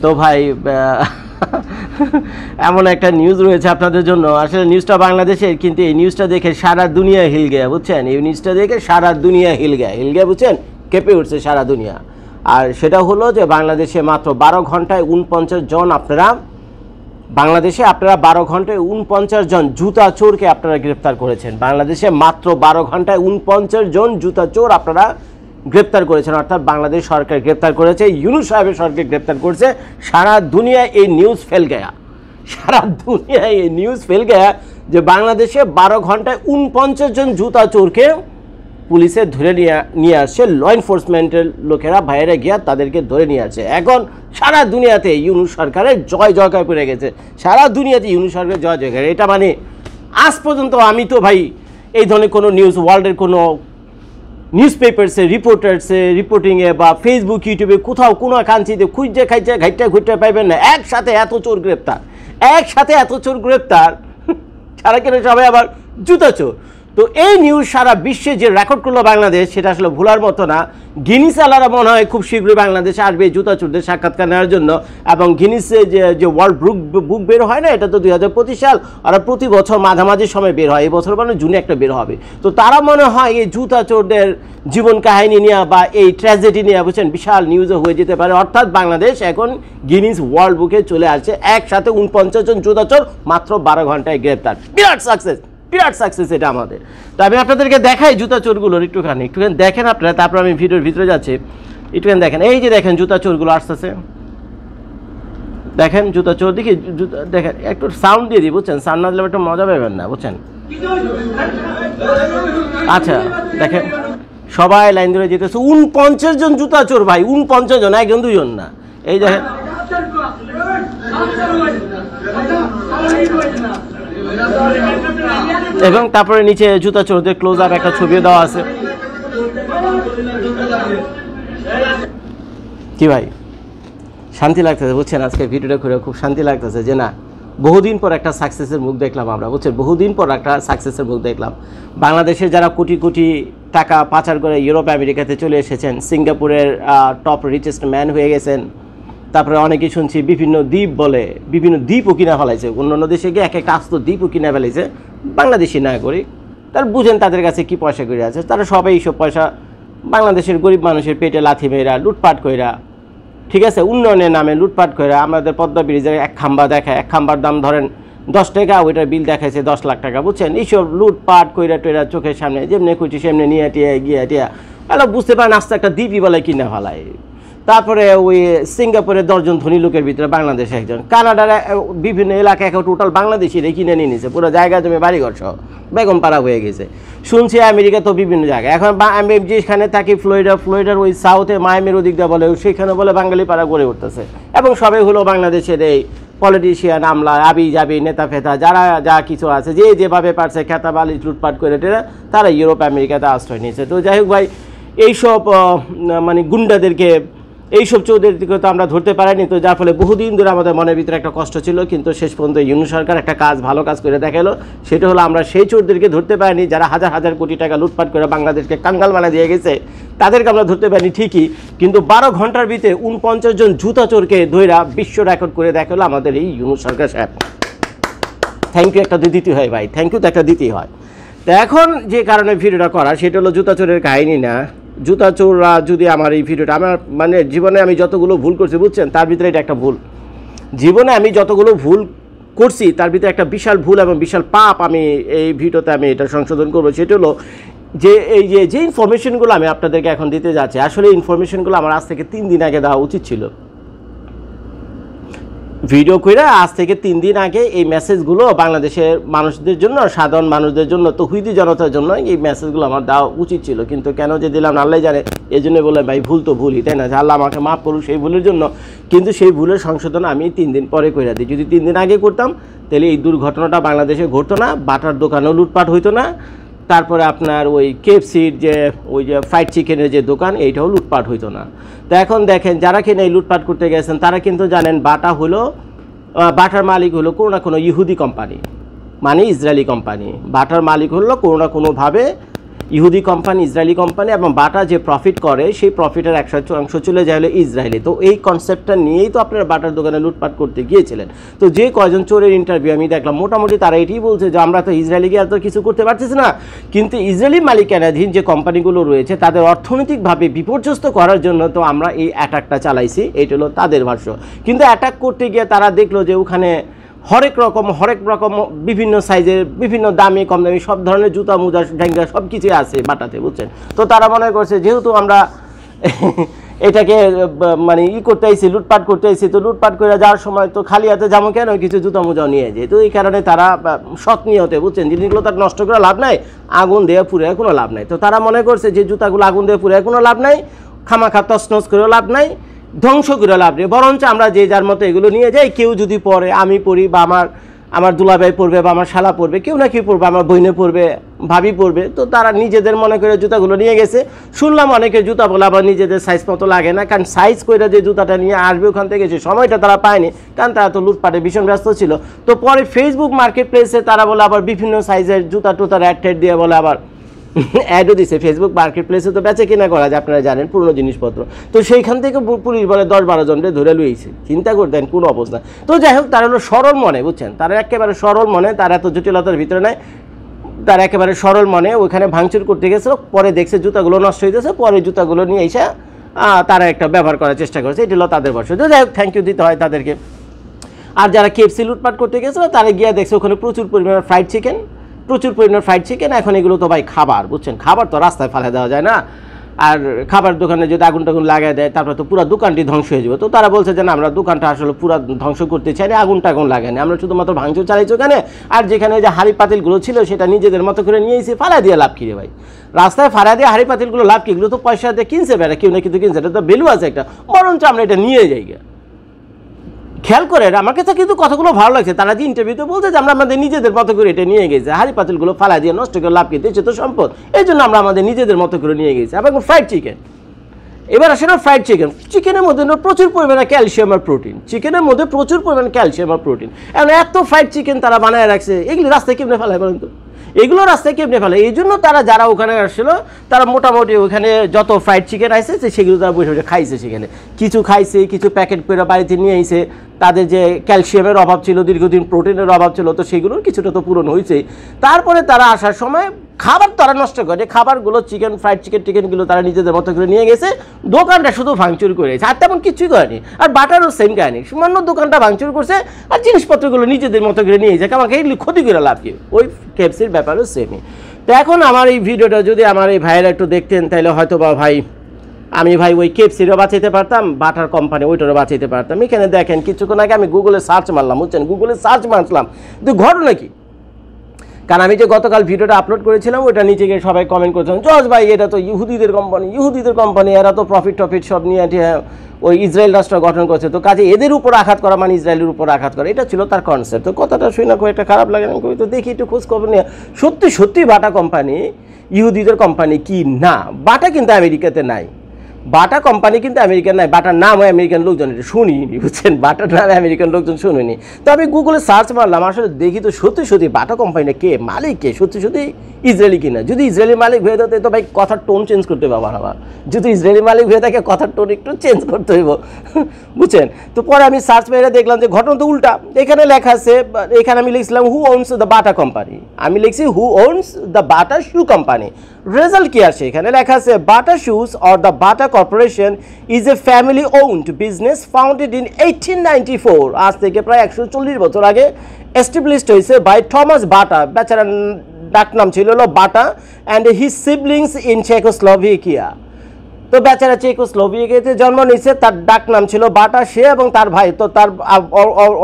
তো ভাই এমন একটা নিউজ রয়েছে আপনাদের জন্য, আসলে নিউজটা বাংলাদেশের, কিন্তু এই নিউজটা দেখে সারা দুনিয়া হিল গেয়া, বুঝছেন? এই নিউজটা দেখে সারা দুনিয়া হিল গেয়া, বুঝছেন? কেঁপে উঠছে সারা দুনিয়া। আর সেটা হলো যে বাংলাদেশে মাত্র 12 ঘন্টায় 49 জন বাংলাদেশে আপনারা 12 ঘন্টায় 49 জন জুতা চোরকে আপনারা গ্রেপ্তার করেছেন। বাংলাদেশে মাত্র 12 ঘন্টায় 49 জন জুতা চোর আপনারা গ্রেপ্তার করেছেন, অর্থাৎ বাংলাদেশ সরকার গ্রেপ্তার করেছে, ইউনূস সাহেবের সরকার গ্রেপ্তার করেছে। সারা দুনিয়ায় এই নিউজ ফেল গেয়া, সারা দুনিয়ায় এই নিউজ ফেল গেয়া যে বাংলাদেশে 12 ঘন্টায় 49 জন জুতা চোরকে পুলিশে ধরে নিয়ে আসছে, ল এনফোর্সমেন্টের লোকেরা বাইরে গিয়া তাদেরকে ধরে নিয়ে আসছে। এখন সারা দুনিয়াতে ইউনূস সরকারের জয় জয়কার পড়ে গেছে, সারা দুনিয়াতে ইউনূস সরকারের জয় জয়কার। এটা মানে আজ পর্যন্ত আমি তো ভাই এই ধরনের কোনো নিউজ ওয়ার্ল্ডের কোনো নিউজ পেপারসে রিপোর্টিংয়ে বা ফেসবুক ইউটিউবে কোথাও কোনো কাঞ্চিতে খুঁজতে খাইতে ঘাইটা ঘুরতে পাইবেন না। একসাথে এত চোর গ্রেপ্তার, সারা কেন সবাই আবার জুতা চোর। তো এই নিউজ সারা বিশ্বে যে রেকর্ড করলো বাংলাদেশ, সেটা আসলে ভোলার মতো না। গিনিস আলারা মনে হয় খুব শীঘ্রই বাংলাদেশে আসবে জুতা চোরদের সাক্ষাৎকার নেওয়ার জন্য, এবং গিনিসে যে ওয়ার্ল্ড বুক বের হয় না, এটা তো 2025 সাল, আর প্রতি বছর মাঝামাঝি সময় বের হয়, এই বছর মানে জুনে একটা বের হবে। তো তারা মনে হয় এই জুতা চোরদের জীবন কাহিনী নিয়ে বা এই ট্র্যাজেডি নিয়ে, বুঝছেন, বিশাল নিউজও হয়ে যেতে পারে। অর্থাৎ বাংলাদেশ এখন গিনিস ওয়ার্ল্ড বুকে চলে আসছে, একসাথে 49 জন জুতা চোর মাত্র 12 ঘন্টায় গ্রেপ্তার। বিরাট সাকসেস এটা আমাদের। তো আমি আপনাদেরকে দেখাই জুতা চোরগুলোর একটুখানি দেখেন আপনারা, তারপর আমি ভিডিওর ভিতরে যাচ্ছি। একটুখানি দেখেন, এই যে দেখেন জুতা চোরগুলো আসতেছে, দেখেন জুতা চোর, দেখি জুতা দেখেন, একটু সাউন্ড দিয়ে দিই, বুঝছেন? সাউন্ড না দিলে একটু মজা পাবেন না, বুঝছেন? আচ্ছা দেখেন, সবাই লাইন ধরে যেতেছে, 49 জন জুতা চোর ভাই, 49 জন, একজন দুজন না। এই দেখেন, এবং তারপরে নিচে জুতা চোরদের ক্লোজ আপ একটা ছবিও দেওয়া আছে। কি ভাই শান্তি লাগতেছে, বুঝছেন? আজকে ভিডিওটা করে খুব শান্তি লাগতেছে যে না, বহুদিন পর একটা সাকসেসের মুখ দেখলাম আমরা, বুঝছেন? বহুদিন পর একটা সাকসেসের মুখ দেখলাম। বাংলাদেশের যারা কোটি কোটি টাকা পাচার করে ইউরোপ আমেরিকাতে চলে এসেছেন, সিঙ্গাপুরের টপ রিচেস্ট ম্যান হয়ে গেছেন, তারপরে অনেকেই শুনছি বিভিন্ন দ্বীপও কিনা ফেলাইছে, অন্যান্য দেশে গিয়ে এক একটা আস্ত দ্বীপও কিনা ফেলাইছে বাংলাদেশি নাগরিক। তার বুঝেন তাদের কাছে কি পয়সা করে আছে, তারা সবাই এইসব পয়সা বাংলাদেশের গরিব মানুষের পেটে লাথি মেয়েরা লুটপাট কইরা, ঠিক আছে, উন্নয়নের নামে লুটপাট কইরা। আমাদের পদ্মা ব্রিজের এক খাম্বা দেখায়, এক খাম্বার দাম ধরেন 10 টাকা, ওইটার বিল দেখাইছে 10 লাখ টাকা, বুঝছেন? এইসব লুটপাট কইরা টইরা চোখের সামনে যেমনি খুঁজছি সেমনি নিয়ে টিয়া গিয়া টিয়া বুঝতে পারেন আস্তে একটা দ্বীপই বলে কিনা ফেলায়। তারপরে ওই সিঙ্গাপুরের 10 জন ধনী লোকের ভিতরে বাংলাদেশে একজন, কানাডার বিভিন্ন এলাকায় টোটাল বাংলাদেশি কিনে নিয়ে নিয়েছে, পুরো জায়গা জমি বাড়িঘর সহ বেগম পাড়া হয়ে গেছে। শুনছি আমেরিকা তো বিভিন্ন জায়গায়, এখন আমি যেখানে থাকি ফ্লোরিডার ওই সাউথে মায়ামির ওদিক দিয়ে বলে, সেখানে বলে বাঙালি পাড়া গড়ে উঠতেছে, এবং সবাই হলো বাংলাদেশের এই পলিটিশিয়ান, আমলা, আবি জাবি, নেতা ফেতা, যারা যা কিছু আছে, যেভাবে পারছে খেতা বালি লুটপাট করে টেরা, তারা ইউরোপ আমেরিকাতে আশ্রয় নিয়েছে। তো যাই হোক ভাই, এইসব মানে গুন্ডাদেরকে, এইসব চৌধুরীকে তো আমরা ধরতে পারিনি, তো যার ফলে বহুদিন ধরে আমাদের মনের ভিতরে একটা কষ্ট ছিল। কিন্তু শেষ পর্যন্ত ইউনূস সরকার একটা ভালো কাজ করে দেখালো, সেটা হলো আমরা সেই চোরদেরকে ধরতে পারিনি যারা হাজার হাজার কোটি টাকা লুটপাট করে বাংলাদেশকে কাঙ্গাল বানা দিয়ে গেছে, তাদেরকে আমরা ধরতে পারিনি ঠিকই, কিন্তু 12 ঘন্টার ভিতরে 49 জন জুতা চোরকে ধইরা বিশ্ব রেকর্ড করে দেখালো আমাদের এই ইউনূস সরকার সাহেব। থ্যাংক ইউ একটা দিতেই হয় ভাই, থ্যাংক ইউ তো একটা দিতেই হয়। তো এখন যে কারণে ভিডিওটা করা, সেটা হলো জুতা চোরের কাহিনী না। জুতা চোররা যদি আমার এই ভিডিওটা, আমার মানে জীবনে আমি যতগুলো ভুল করছি, বুঝছেন, তার ভিতরে এটা একটা ভুল। জীবনে আমি যতগুলো ভুল করছি তার ভিতরে একটা বিশাল ভুল এবং বিশাল পাপ আমি এই ভিডিওতে আমি এটা সংশোধন করবো। সেটা হলো যে এই যে ইনফরমেশনগুলো আমি আপনাদেরকে এখন দিতে যাচ্ছি, আসলে ইনফরমেশনগুলো আমার আজ থেকে 3 দিন আগে দেওয়া উচিত ছিল। ভিডিও করে আজ থেকে 3 দিন আগে এই মেসেজগুলো বাংলাদেশের মানুষদের জন্য, সাধারণ মানুষদের জন্য, তৌহিদি জনতার জন্য এই মেসেজগুলো আমার দেওয়া উচিত ছিল, কিন্তু কেন যে দিলাম আল্লাহ জানে। এই জন্য বলে ভাই ভুল তো ভুলই, তাই না? আল্লাহ আমাকে মাফ করুক সেই ভুলের জন্য, কিন্তু সেই ভুলের সংশোধন আমি 3 দিন পরে করে দিই। যদি 3 দিন আগে করতাম তাহলে এই দুর্ঘটনাটা বাংলাদেশে ঘটতো না, বাটার দোকানেও লুটপাট হইতো না, তারপরে আপনার ওই কেএফসির যে ফ্রাইড চিকেনের যে দোকান, এইটাও লুটপাট হইতো না। তো এখন দেখেন, যারা কিনা এই লুটপাট করতে গেছেন তারা কিন্তু জানেন বাটার মালিক হলো কোনো না কোনো ইহুদি কোম্পানি, মানে ইসরায়েলি কোম্পানি। বাটার মালিক হলো কোনো না কোনোভাবে ইহুদি কোম্পানি, ইসরায়েলি কোম্পানি, এবং বাটা যে প্রফিট করে সেই প্রফিটের 100% চলে যায় হলো ইসরায়েলি। তো এই কনসেপ্টটা নিয়েই তো আপনারা বাটার দোকানে লুটপাট করতে গিয়েছিলেন। তো যে কয়জন চোরের ইন্টারভিউ আমি দেখলাম, মোটামুটি তারা এটাই বলছে যে আমরা তো ইসরায়েলি গিয়ে এত কিছু করতে পারতেছি না, কিন্তু ইসরায়েলি মালিকানাধীন যে কোম্পানিগুলো রয়েছে তাদের অর্থনৈতিকভাবে বিপর্যস্ত করার জন্য তো আমরা এই অ্যাটাকটা চালাইছি, এইটা হলো তাদের ভাষ্য। কিন্তু অ্যাটাক করতে গিয়ে তারা দেখলো যে ওখানে হরেক রকম বিভিন্ন সাইজের, বিভিন্ন দামি কম দামি সব ধরনের জুতা মোজা ঢেঙ্গা সব কিছুই আছে বাটাতে, বুঝছেন। তো তারা মনে করছে যেহেতু আমরা এটাকে মানে করতে আইছি, লুটপাট করতে আইছি, তো লুটপাট করে যাওয়ার সময় তো খালি হাতে যাবো কেন, কিছু জুতা মোজাও নিয়ে যায়। তো এই কারণে তারা সৎ নিয়তে, বুঝছেন, জিনিসগুলো তার নষ্ট করে লাভ নাই, আগুন দিয়ে পুড়ে কোনো লাভ নাই। তো তারা মনে করছে যে জুতাগুলো আগুন দিয়ে পুড়ে কোনো লাভ নাই, খামাখা তছনছ করেও লাভ নাই, ধ্বংস করে লাভ নেই, বরঞ্চ আমরা যে যার মতো এগুলো নিয়ে যাই। কেউ যদি পরে, আমি পড়ি বা আমার দুলাভাই পড়বে বা আমার শালা পড়বে, কেউ না কেউ পড়বে, আমার বইনে পড়বে, ভাবি পড়বে, তো তারা নিজেদের মনে করে জুতাগুলো নিয়ে গেছে। শুনলাম অনেকে জুতা বলে আবার নিজেদের সাইজ মতো লাগে না, কারণ সাইজ করে যে জুতাটা নিয়ে আসবে ওখান থেকে সে সময়টা তারা পায়নি, কারণ তারা তো লুটপাটে ভীষণ ব্যস্ত ছিল। তো পরে ফেসবুক মার্কেট প্লেসে তারা বলে আবার বিভিন্ন সাইজের জুতা টুতার অ্যাড ট্যাড দিয়ে বলে আবার অ্যাডও দিছে। ফেসবুক মার্কেট প্লেসে তো বেচে কিনা করা যায়, আপনারা জানেন, পুরনো জিনিসপত্র। তো সেইখান থেকে পুলিশ বলে 10-12 জনকে ধরে লুইছে। চিন্তা করতেন কোন অবস্থা। তো যাই হোক, তারা হলো সরল মনে, বুঝছেন, তারা একেবারে সরল মনে, তারা এত জটিলতার ভিতরে নেয়, তারা একেবারে সরল মনে ওইখানে ভাঙচুর করতে গেছে। পরে দেখছে জুতাগুলো নষ্ট হয়ে গেছে, পরে জুতাগুলো নিয়ে এসে তারা একটা ব্যবহার করার চেষ্টা করেছে। এটা হলো তাদের বর্ষ। তো যাই হোক, থ্যাংক ইউ দিতে হয় তাদেরকে। আর যারা কেএফসি লুটপাট করতে গেছিলো তারা গিয়ে দেখছে ওখানে প্রচুর পরিমাণে ফ্রাইড চিকেন। এখন এগুলো তো ভাই খাবার, বুঝছেন, খাবার তো রাস্তায় ফেলে দেওয়া যায় না। আর খাবার দোকানে যদি আগুন টাগুন লাগাই দেয় তারপরে তো পুরো দোকানটি ধ্বংস হয়ে যাবে। তো তারা বলছে যে না, আমরা দোকানটা আসলে পুরো ধ্বংস করতে চাই না, আগুন টাগুন লাগাইনি, আমরা শুধুমাত্র ভাঙচুর চালাইছি ওখানে। আর যেখানে যে হাঁড়ি পাতিলগুলো ছিল সেটা নিজেদের মতো করে নিয়ে এসে ফালা দিয়ে লাভ কিনে ভাই, রাস্তায় ফালা দিয়ে হাঁড়ি পাতিলগুলো লাভ কি, এগুলো তো পয়সা দিয়ে কিনছে বেড়া, কেউ না কিন্তু কিনছে, এটা তো ভ্যালু আছে একটা, বরঞ্চ আমরা এটা নিয়ে যাই। খেয়াল করেন, আমার কাছে কিন্তু কথাগুলো ভালো লাগছে। তারা যে ইন্টারভিউতে বলছে যে আমরা আমাদের নিজেদের মতো করে এটা নিয়ে গেছি, হাঁড়ি পাতিলগুলো ফালা দিয়ে নষ্ট করে লাভ কিনতে, সে তো সম্পদ, এই জন্য আমরা আমাদের নিজেদের মতো করে নিয়ে গেছি। আবার ফ্রাইড চিকেন, এবার আসলে ফ্রাইড চিকেনের মধ্যে প্রচুর পরিমাণে ক্যালসিয়াম আর প্রোটিন, চিকেনের মধ্যে প্রচুর পরিমাণে ক্যালসিয়াম আর প্রোটিন। এখন এত ফ্রাইড চিকেন তারা বানায় রাখছে, এগুলি রাস্তায় কেমনে ফেলায় বলেন তো, এগুলো রাস্তায় কেমনে ফেলে? এই জন্য তারা যারা ওখানে আসছিল তারা মোটামুটি ওখানে যত ফ্রাইড চিকেন আসছে সেগুলো তারা বসে বসে খাইছে, সেখানে কিছু খাইছে, কিছু প্যাকেট করে বাড়িতে নিয়ে এসে তাদের যে ক্যালসিয়ামের অভাব ছিল, দীর্ঘদিন প্রোটিনের অভাব ছিল, তো সেগুলোর কিছুটা তো পূরণ হয়েছে। তারপরে তারা আসার সময় খাবার তারা নষ্ট করে, খাবারগুলো ফ্রাইড চিকেনগুলো তারা নিজেদের মতো করে নিয়ে গেছে, দোকানটা শুধু ভাঙচুর করেছে, আর তেমন কিছুই করেনি। আর বাটারও সেম কাহিনি, সামান্য দোকানটা ভাঙচুর করছে আর জিনিসপত্রগুলো নিজেদের মতো করে নিয়ে যায়, আমাকে এগুলি ক্ষতি করে লাভ কি, ওই কেএফসির ব্যাপারও সেমই। তো এখন আমার এই ভিডিওটা যদি আমার এই ভাইয়েরা একটু দেখতেন তাহলে হয়তো বা ভাই আমি ওই কেএফসিরও বাঁচাইতে পারতাম, বাটার কোম্পানি ওইটারও বাঁচাইতে পারতাম। এখানে দেখেন কিছুক্ষণ আগে আমি গুগলে সার্চ মারলাম, বুঝছেন, গুগলে সার্চ মারলাম, কিন্তু ঘটনা কি, কারণ আমি যে গতকাল ভিডিওটা আপলোড করেছিলাম ওইটা নিচে গিয়ে সবাই কমেন্ট করেছিলাম, জজ ভাই এটা তো ইহুদিদের কোম্পানি, এরা তো প্রফিট সব নিয়ে ওই ইসরায়েল রাষ্ট্র গঠন করেছে, তো কাজে এদের উপর আঘাত করা মানে ইসরায়েলের উপর আঘাত করা, এটা ছিল তার কনসেপ্ট। তো কথাটা শুনে খুব একটা খারাপ লাগে না, তো দেখি একটু খোঁজ খবর নিয়ে, সত্যি বাটা কোম্পানি ইহুদিদের কোম্পানি কি না? বাটা কিন্তু আমেরিকাতে নাই, বাটা কোম্পানি কিন্তু আমেরিকান নাই, বাটার নাম হয় আমেরিকান লোকজন, এটা শুনিনি, বুঝছেন, বাটার নামে আমেরিকান লোকজন শুনিনি। তো আমি গুগলে সার্চ মারলাম, আসলে দেখি তো সত্যি বাটা কোম্পানিটা কে, মালিক কে, সত্যি ইসরায়েলি কিনা। যদি ইসরায়েলি মালিক হয়ে থাকে তো ভাই কথার টোন চেঞ্জ করতে হবে আবার, যদি ইসরায়েলি মালিক হয়ে থাকে কথার টোন একটু চেঞ্জ করতে হইব, বুঝছেন। তো পরে আমি সার্চ মেরে দেখলাম যে ঘটনা তো উল্টা, এখানে লেখা আছে, এখানে আমি লিখছিলাম হু ওনস দ্য বাটা কোম্পানি, আমি লিখছি who owns the Bata shoe company. Result কি আসে, এখানে লেখা আছে Bata shoes or the Bata corporation is a family owned business founded in 1894, আজ থেকে প্রায় 140 বছর আগে এস্টাবলিশড হয়েছে বাই থমাস বাটা, বেচারার ডাক নাম ছিল Bata, and his siblings in Czechoslovakia. তো বেচারা চেকোস্লোভাকিয়াতে জন্ম নিয়েছে, তার ডাক নাম ছিল বাটা, সে এবং তার ভাই, তো তার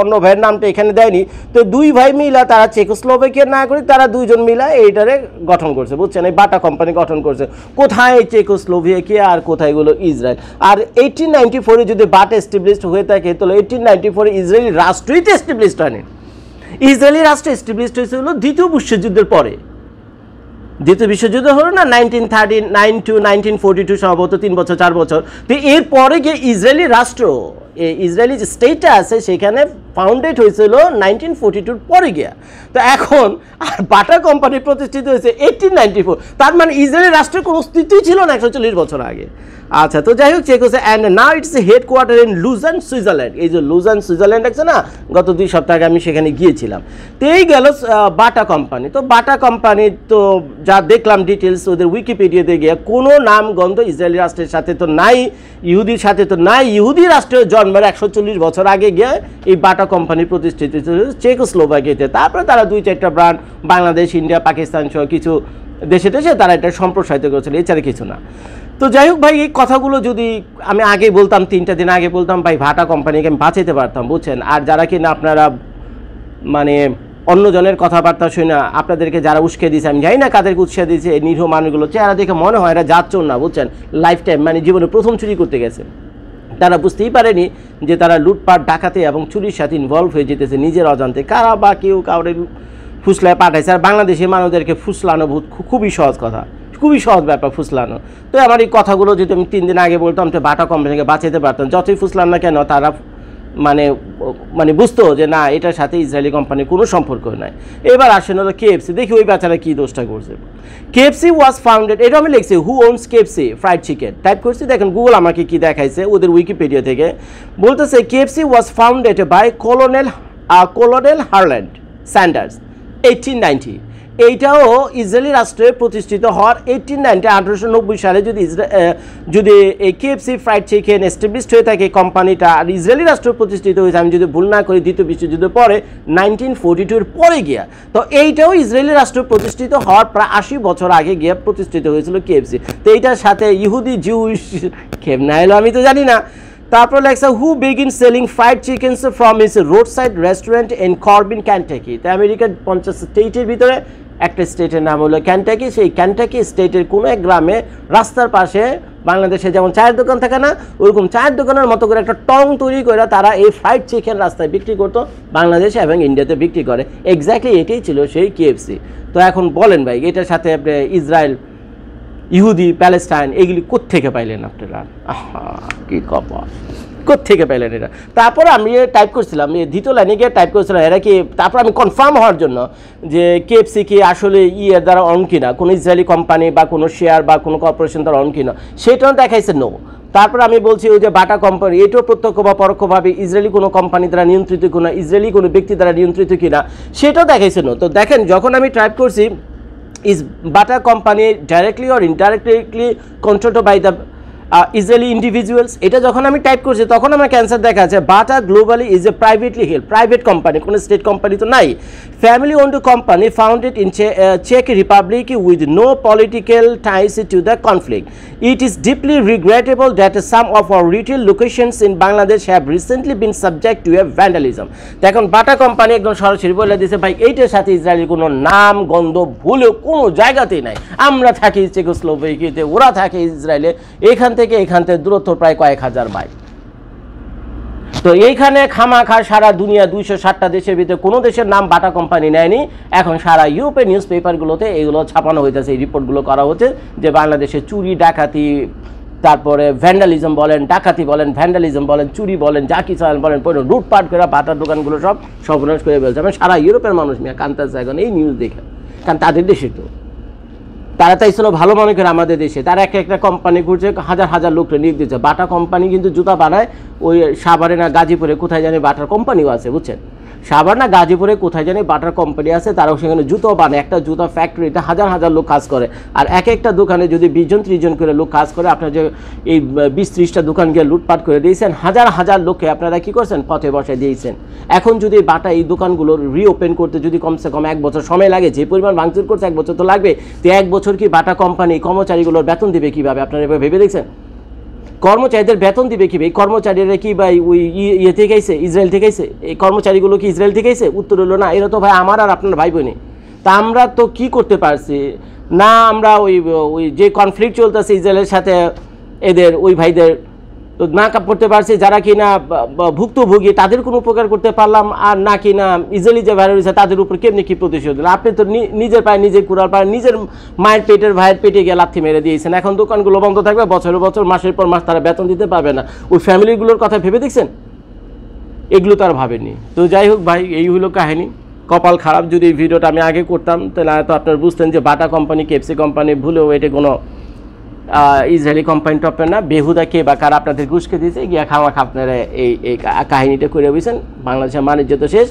অন্য ভাইয়ের নামটা এখানে দেয়নি, তো দুই ভাই মিলা তারা চেকোস্লোভাকিয়া না করে তারা দুইজন মিলা এইটারে গঠন করছে, বুঝছেন, এই বাটা কোম্পানি গঠন করছে। কোথায় চেকোস্লোভাকিয়া আর কোথায় এগুলো ইসরায়েল। আর 1894 যদি বাটা এস্টাবলিশড হয়ে থাকে তাহলে 1894 ইসরায়েলি রাষ্ট্রই তো এস্টাবলিশড হয়নি, ইসরায়েলি রাষ্ট্র এস্টাবলিশড হয়েছে হলো দ্বিতীয় বিশ্বযুদ্ধের পরে। দ্বিতীয় বিশ্বযুদ্ধ হলো না 1939 to 1942, সম্ভবত 3 বছর 4 বছর। তো এরপরে গিয়ে ইসরায়েলি রাষ্ট্র, ইসরায়েলি যে স্টেটটা আছে সেখানে ফাউন্ডেড হয়েছিল 1942 পরে গিয়া। তো এখন আর বাটা কোম্পানি প্রতিষ্ঠিত হয়েছে 1894, তার মানে ইসরায়েলি রাষ্ট্রের কোনো অস্তিত্বই ছিল না 140 বছর আগে। আচ্ছা, তো যাই হোক চেক হচ্ছে, and now its headquarter in Lausanne Switzerland. এই যে লুজান সুইজারল্যান্ড আছে না, গত 2 সপ্তাহ আগে আমি সেখানে গিয়েছিলাম। তো এই গেল বাটা কোম্পানি। তো বাটা কোম্পানি তো যা দেখলাম ডিটেলস ওদের উইকিপিডিয়াতে গিয়ে, কোনো নাম গন্ধ ইসরায়েলি রাষ্ট্রের সাথে তো নাই, ইহুদির সাথে তো নাই। ইহুদি রাষ্ট্রের জন্মের 140 বছর আগে গিয়ে এই বাটা কোম্পানি প্রতিষ্ঠিত হয়েছিল চেকোস্লোভাকিয়াতে। তারপরে তারা 2-4টা ব্রান্ড বাংলাদেশ, ইন্ডিয়া, পাকিস্তান সহ কিছু দেশে তারা এটা সম্প্রসারিত করেছিল, এছাড়া কিছু না। তো যাই হোক ভাই, এই কথাগুলো যদি আমি আগে বলতাম, 3টা দিন আগে বলতাম, ভাই বাটা কোম্পানিকে আমি বাঁচাতে পারতাম, বুঝছেন। আর যারা কিনা আপনারা মানে অন্যজনের কথাবার্তা শুনে আপনাদেরকে যারা উস্কে দিয়েছে, আমি জানি না কাদেরকে উৎসাহ দিয়েছে, এই নিরীহ মানুষগুলো চেহারা দেখে মনে হয় এরা যাচ্ছেও না, বুঝছেন। লাইফ টাইম মানে জীবনে প্রথম চুরি করতে গেছে, তারা বুঝতেই পারেনি যে তারা লুটপাট, ডাকাতি এবং চুরির সাথে ইনভলভ হয়ে যেতেছে নিজের অজান্তে। কারা বা কেউ কাউরে ফুসলায় পাঠাইছে। আর বাংলাদেশের মানুষদেরকে ফুসলানো খুবই সহজ কথা, খুবই সহজ ব্যাপার ফুসলানো। তো আমার এই কথাগুলো যদি আমি 3 দিন আগে বলতাম, তো বাটা কোম্পানিকে বাঁচাতে পারতাম। যতই ফুসলাম না কেন, তারা মানে বুঝতো যে না, এটার সাথে ইসরায়েলি কোম্পানির কোনো সম্পর্ক নাই। এবার আসেন হলো কেএফসি। দেখি ওই বাচ্চারা কী দোষটা করছে। কেএফসি ওয়াজ ফাউন্ডেড, এটা আমি লিখছি, who owns KFC fried chicken type করছি। দেখেন গুগল আমাকে কি দেখাইছে ওদের উইকিপিডিয়া থেকে, বলতেছে KFC was founded by colonel Harland Sanders 1890। এইটাও ইসরায়েলি রাষ্ট্রে প্রতিষ্ঠিত হওয়ার 1890 সালে যদি এই কেএফসি ফ্রাইড চিকেন এস্টাবলিশড হয়ে থাকে কোম্পানিটা, আর ইসরায়েলি রাষ্ট্র প্রতিষ্ঠিত হয়েছে, আমি যদি ভুল না করি, দ্বিতীয় বিশ্বযুদ্ধের পরে 1942 পরে গিয়া। তো এইটাও ইসরায়েলি রাষ্ট্র প্রতিষ্ঠিত হওয়ার প্রায় 80 বছর আগে গিয়ে প্রতিষ্ঠিত হয়েছিল কেএফসি। তো এইটার সাথে ইহুদি জিউস খেপ না এলো আমি তো জানি না। তারপর লেখছে, who begin selling fried chickens from his road side restaurant in Corbin, Kentucky. তো আমেরিকার 50 স্টেটের ভিতরে একটা স্টেটের নাম হলো ক্যান্টাকি। সেই ক্যান্টাকি স্টেটের কোনো এক গ্রামে রাস্তার পাশে বাংলাদেশে যেমন চায়ের দোকান থাকে না, ওরকম চায়ের দোকানের মতো করে একটা টং তৈরি করে তারা এই ফ্রাইড চিকেন রাস্তায় বিক্রি করতো, বাংলাদেশে এবং ইন্ডিয়াতে বিক্রি করে। এক্স্যাক্টলি এটাই ছিল সেই কেএফসি। তো এখন বলেন ভাই, এটার সাথে আপনি ইসরায়েল, ইহুদি, প্যালেস্টাইন এগুলি কোত্থেকে পাইলেন আপনারা? কি কপাল, কোত্থেকে পাইলেন এটা? তারপর আমি টাইপ করছিলাম, দ্বিতীয় লাইনে গিয়ে টাইপ করছিলাম এরা কি, তারপর আমি কনফার্ম হওয়ার জন্য যে কেএফসি কি আসলে এর দ্বারা অন কিনা, কোনো ইসরায়েলি কোম্পানি বা কোনো শেয়ার বা কোনো কর্পোরেশন দ্বারা অন কিনা, সেটাও দেখাইছে নো। তারপর আমি বলছি ওই যে বাটা কোম্পানি, এটাও প্রত্যক্ষ বা পরোক্ষভাবে ইসরায়েলি কোনো কোম্পানি দ্বারা নিয়ন্ত্রিত কিনা, ইসরায়েলি কোনো ব্যক্তি দ্বারা নিয়ন্ত্রিত কিনা, সেটাও দেখাইছে নো। তো দেখেন, যখন আমি টাইপ করছি is Bata company directly or indirectly controlled by the Israeli individuals, এটা যখন আমি টাইপ করছি তখন আমার ক্যান্সার দেখা আছে। Bata globally is a privately held, private company, কোনো স্টেট কোম্পানি তো নাই। Family owned company founded in চেক Republic with no political ties to the conflict. It is deeply regrettable that some of our retail locations in Bangladesh have recently been subject to a vandalism. এখন Bata company একদম সরাসরি বলে দিয়েছে, ভাই এইটার সাথে ইসরায়েলের কোনো নাম গন্ধ ভুলেও কোনো জায়গাতেই নাই। আমরা থাকি চেকোস্লোভাকিয়াতে, ওরা থাকে ইসরায়েলে, এখান থেকে দূরত্ব প্রায় কয়েক হাজার মাইল। তো এইখানে খামাখা সারা দুনিয়া 260টা দেশের ভিতরে কোনো দেশের নাম বাটা কোম্পানি নেয়নি। এখন সারা ইউরোপের নিউজ পেপারগুলোতে এগুলো ছাপানো হইতেছে, এই রিপোর্টগুলো করা হচ্ছে যে বাংলাদেশে চুরি, ডাকাতি, তারপরে ভ্যান্ডালিজম বলেন, ডাকাতি বলেন, ভ্যান্ডালিজম বলেন, চুরি বলেন, যা কিছু বলেন, লুটপাট করে বাটার দোকানগুলো সব সর্বনাশ করে ফেলছে। আমি সারা ইউরোপের মানুষ মিয়া কান্তাছে এখন এই নিউজ দেখে, কারণ তাদের দেশে তো তারা তাই ছিল ভালো মনে করে আমাদের দেশে। তারা একটা কোম্পানি ঘুরছে, হাজার হাজার লোককে নিয়োগ দিচ্ছে। বাটা কোম্পানি কিন্তু জুতা বানায় ওই সাভারে না গাজীপুরে কোথায় জানি বাটার কোম্পানিও আছে, বুঝছেন। সাভার না গাজীপুরে কোথায় জানি বাটার কোম্পানি আছে, তারাও সেখানে জুতো বানায়। একটা জুতা ফ্যাক্টরিতে হাজার হাজার লোক কাজ করে, আর একটা দোকানে যদি 20 জন 30 জন করে লোক কাজ করে, আপনার যে এই 20-30টা দোকান গিয়ে লুটপাট করে দিয়েছেন, হাজার হাজার লোককে আপনারা কী করছেন, পথে বসে দিয়েছেন। এখন যদি বাটা এই দোকানগুলো রিওপেন করতে যদি কমসে কম 1 বছর সময় লাগে, যে পরিমাণ ভাঙচুর করছে 1 বছর তো লাগবে, তো 1 বছর কি বাটা কোম্পানি কর্মচারীগুলোর বেতন দিবে কীভাবে? আপনারা এবার ভেবে দেখছেন কর্মচারীদের বেতন দিবে কীভাবে? এই কর্মচারীরা কি ভাই ওই ইয়ে থেকে আইছে, ইসরায়েল থেকে আইছে? এই কর্মচারীগুলো কি ইসরায়েল থেকে আইছে? উত্তর হলো না, এরা তো ভাই আমার আর আপনার ভাই বোনে। তা আমরা তো কি করতে পারছি না, আমরা ওই যে কনফ্লিক্ট চলতেছে ইসরায়েলের সাথে এদের ওই ভাইদের তো না করতে পারছি, যারা কিনা ভুক্তভোগী তাদের কোনো উপকার করতে পারলাম, আর না কিনা ইসরায়েলি যে ভাইরাস হয়েছে তাদের উপর কেমনি কী প্রতিশোধ দিল? আপনি তো নিজের পায়ে নিজে কুড়াল পায়ে নিজের মায়ের পেটের ভাইয়ের পেটে গিয়ে লাথি মেরে দিয়েছেন। এখন দোকানগুলো বন্ধ থাকবে, বছরের বছর মাসের পর মাস তারা বেতন দিতে পারবে না। ওই ফ্যামিলিগুলোর কথা ভেবে দেখছেন? এগুলো তো আর ভাবেনি। তো যাই হোক ভাই, এই হলো কাহিনী। কপাল খারাপ, যদি এই ভিডিওটা আমি আগে করতাম তাহলে হয়তো আপনারা বুঝতেন যে বাটা কোম্পানি, কেএফসি কোম্পানি ভুলেও এটা কোনো ইসরায়েলি কোম্পানি টপের না। বেহুদা কে বা কারা আপনাদের ঘুষকে দিয়েছে, গিয়া খাওয়া আপনারা এই কাহিনীটা করে বুঝছেন। বাংলাদেশের বাণিজ্য তো শেষ।